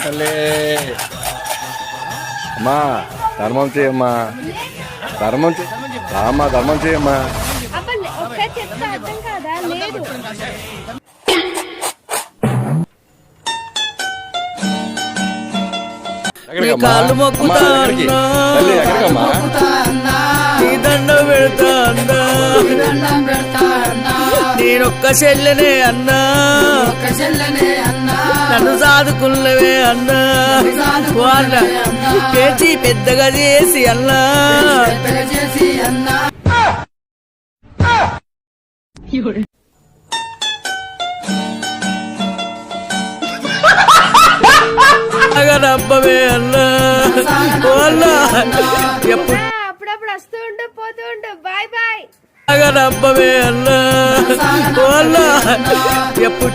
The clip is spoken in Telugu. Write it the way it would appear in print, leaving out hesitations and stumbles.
తల్లి అమ్మా ధర్మం చేయమ్మా, ధర్మం అమ్మా, ధర్మం చేయమ్మా. కాళ్ళు మొక్కుతా ఎక్కడికమ్మా? దండం పెడతా అన్నా, నేనొక్క చెల్లెనే అన్నా, నన్ను సాదుకున్నవే అన్నా, వాళ్ళ పేచి పెద్దగా చేసి అన్నా. నమ్మవే అన్నా, వాళ్ళ అప్పుడప్పుడు వస్తూ ఉండు పోతూ ఉండు. Bye bye. నమ్మవే అన్నా, వాళ్ళ ఎప్పుడు